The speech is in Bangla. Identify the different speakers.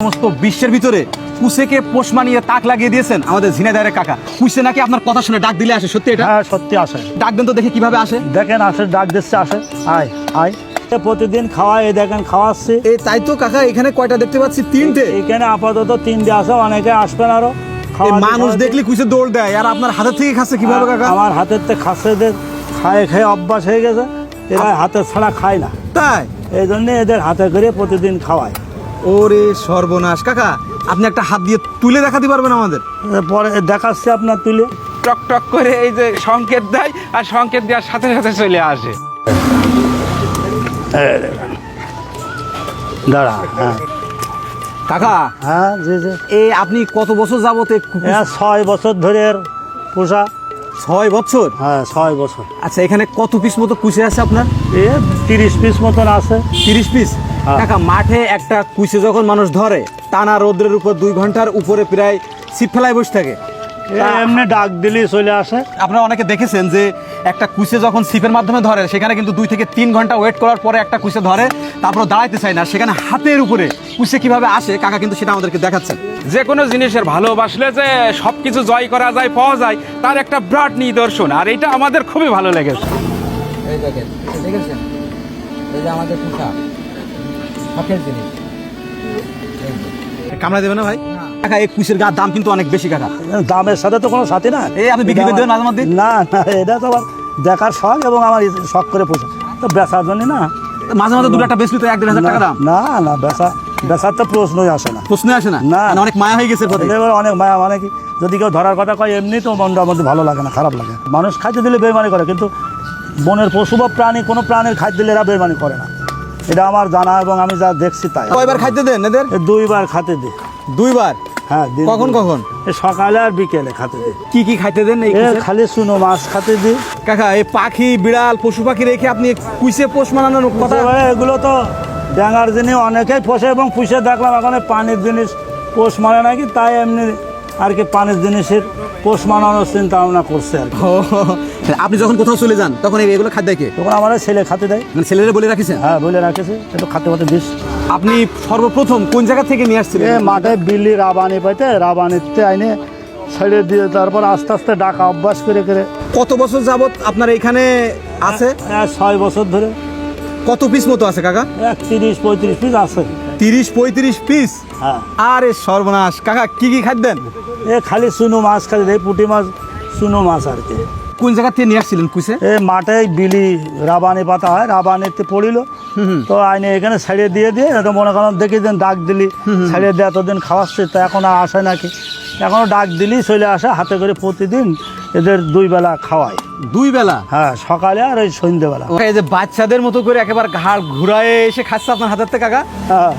Speaker 1: সমস্ত বিশ্বের ভিতরে কুসেকে পোষ মানিয়ে তাক লাগিয়ে দিয়েছেন আমাদের ঝিনাইদহের কাকা। কুসে নাকি আপনার কথা শুনে ডাক দিলে আসে, সত্যি এটা?
Speaker 2: হ্যাঁ সত্যি আসে।
Speaker 1: ডাক দেন তো দেখে কিভাবে আসে।
Speaker 2: দেখেন আসে, ডাক দিচ্ছে, আসে, আয় আয়। প্রতিদিন খাওয়াই, এই দেখেন খাওয়াচ্ছি।
Speaker 1: এই তাই তো কাকা, এখানে কয়টা দেখতে পাচ্ছি? তিনটে।
Speaker 2: এখানে আপাতত 3টে আছে, অনেকে আসবেন আরো।
Speaker 1: এই মানুষ দেখলে কুসে দৌড় দেয়, আর আপনার হাতের থেকে খাচ্ছে কিভাবে কাকা?
Speaker 2: আমার হাতের থেকে খাচ্ছে, খায় খেয়ে অভ্যাস হয়ে গেছে, এরা হাতে ছাড়া খায় না,
Speaker 1: তাই
Speaker 2: এই জন্য এদের হাতে করে প্রতিদিন খাওয়ায়।
Speaker 1: ওরে সর্বনাশ কাকা, আপনি একটা হাত দিয়ে তুলে দেখাতে পারবেন আমাদের?
Speaker 2: পরে দেখাচ্ছি আপনার তুলে।
Speaker 3: টক টক করে এই যে সংকেত দেয়, আর সংকেত দেওয়ার সাথে সাথে চলে আসে।
Speaker 2: দাঁড়া, হ্যাঁ
Speaker 1: কাকা,
Speaker 2: হ্যাঁ জি জি।
Speaker 1: এই আপনি কত বছর যাবতে?
Speaker 2: 6 বছর ধরে এর পোষা।
Speaker 1: 6 বছর?
Speaker 2: হ্যাঁ 6 বছর।
Speaker 1: আচ্ছা, এখানে কত পিস মতো কুসে আছে আপনার?
Speaker 2: 30 পিস মতন আছে।
Speaker 1: 30 পিস?
Speaker 2: হ্যাঁ।
Speaker 1: কাকা, মাঠে একটা কুইসে যখন মানুষ ধরে, টানা রোদ্রের উপর 2 ঘন্টার উপরে প্রায় ছিপ ফেলায় বসে থাকে।
Speaker 2: এমনি ডাক দিলেই চলে আসে।
Speaker 1: আপনারা অনেকে দেখেছেন যে একটা কুইসে যখন ছিপের মাধ্যমে ধরে, সেখানে কিন্তু 2 থেকে 3 ঘন্টা ওয়েট করার পরে একটা কুইসে ধরে, তারপর দাঁড়াইতে চায় না। সেখানে হাতের উপরে কুইসে কিভাবে আসে কাকা কিন্তু সেটা আমাদেরকে দেখাচ্ছেন।
Speaker 3: যে কোনো জিনিসের ভালোবাসলে যে সব কিছু জয় করা যায়, পাওয়া যায়, তার একটা বিরাট নিদর্শন, আর এটা আমাদের খুবই ভালো লেগেছে।
Speaker 4: এই দেখেন, দেখেছেন, এই যে আমাদের পোষা শখের জিনিস।
Speaker 1: কামড়া দেবে না ভাই? কাকা, এই কুইসের গার দাম কিন্তু অনেক বেশি কাকা।
Speaker 2: দামের সাথে তো কোনো সাথে না।
Speaker 1: এই আপনি বিক্রি করে দেবেন মাঝে মধ্যে?
Speaker 2: না না, এটা তো আবার দেখার শখ, এবং আমার শখ করে পোষা, তো বেচার জন্য না।
Speaker 1: মাঝে মাঝে 2-1টা বেশি তো 1-1.5 টাকা দাম।
Speaker 2: না না, বেচার তো প্রশ্নই আসে না।
Speaker 1: প্রশ্ন আসে না?
Speaker 2: না।
Speaker 1: মানে অনেক মায়া হয়ে গেছে প্রতি।
Speaker 2: এবার অনেক মায়া, মানে কি, যদি কেউ ধরার কথা কয়, এমনি তো মনটা আমাদের ভালো লাগে না, খারাপ লাগে। মানুষ খাইতে দিলে বেইমানি করে, কিন্তু বনের পশু বা প্রাণী, কোনো প্রাণীর খাইতে দিলে এরা বেইমানি করে না। এটা আমার জানা, এবং আমি যা দেখছি তাই।
Speaker 1: কয়বার খাইতে দেন এদের?
Speaker 2: 2বার খাতে দিই।
Speaker 1: 2বার?
Speaker 2: হ্যাঁ।
Speaker 1: কখন কখন?
Speaker 2: সকালে আর বিকেলে খাতে দিই।
Speaker 1: কি কি খাইতে দেন এই
Speaker 2: এ
Speaker 1: কুইসে?
Speaker 2: খালি চুনো মাছ খাতে দিই।
Speaker 1: কাকা, এই পাখি বিড়াল পশু পাখি রেখে আপনি কুইসে পোষ মানানোর কথা?
Speaker 2: এবারে এগুলো তো ড্যাঙার জিনিস অনেকেই পোষে, এবং পুষে দেখলাম এখন পানির জিনিস পোষ মানে নাকি, তাই এমনি আর কি পানির জিনিসের পোষ মানানোর চিন্তা ভাবনা করছে আর কি।
Speaker 1: ও, আপনি যখন কোথাও চলে যান তখন এগুলো খাদ্য কে?
Speaker 2: তখন আমার ছেলে খাতে দেয়।
Speaker 1: মানে ছেলেরা বলে রাখিছেন?
Speaker 2: হ্যাঁ বলে রাখেছে, একটু খাতে খাতে দিস।
Speaker 1: আপনি সর্বপ্রথম কোন জায়গা থেকে নিয়ে আসছিলেন?
Speaker 2: মাঠে বিল্লি রাবানি পাইতে, রাবানিতে আইনে ছেড়ে দিয়ে, তারপর আস্তে আস্তে ডাকা অভ্যাস করে করে।
Speaker 1: কত বছর যাবত আপনার এখানে আছে?
Speaker 2: 6 বছর ধরে।
Speaker 1: কত পিস মতো আছে কাকা?
Speaker 2: 30-35 পিস আছে।
Speaker 1: 30-35 পিস?
Speaker 2: হ্যাঁ।
Speaker 1: আরে সর্বনাশ কাকা, কি কি খাদ্য দেন?
Speaker 2: খালি চুনো মাছ খালি দেয়, পুঁটি মাছ, চুনো মাছ আর কি।
Speaker 1: কোন জায়গা থেকে নিয়ে আসছিলেন কুইসে?
Speaker 2: মাঠে বিলি রাবানি পাতা হয়, রাবানিতে পড়িল, তো আইনে এখানে ছাড়িয়ে দিয়ে তো মনে করেন দেখি দিন ডাক দিলি, ছাড়িয়ে দিয়ে এতদিন খাওয়াচ্ছে, তো এখন আর আসে নাকি। এখনও ডাক দিলি চলে আসে, হাতে করে প্রতিদিন এদের 2 বেলা খাওয়ায়।
Speaker 1: 2 বেলা?
Speaker 2: হ্যাঁ, সকালে আর ওই সন্ধ্যেবেলা।
Speaker 1: এই যে বাচ্চাদের মতো করে একেবারে ঘাড় ঘুরায় এসে খাচ্ছে আপনার হাতের থেকে কাকা?
Speaker 2: হ্যাঁ।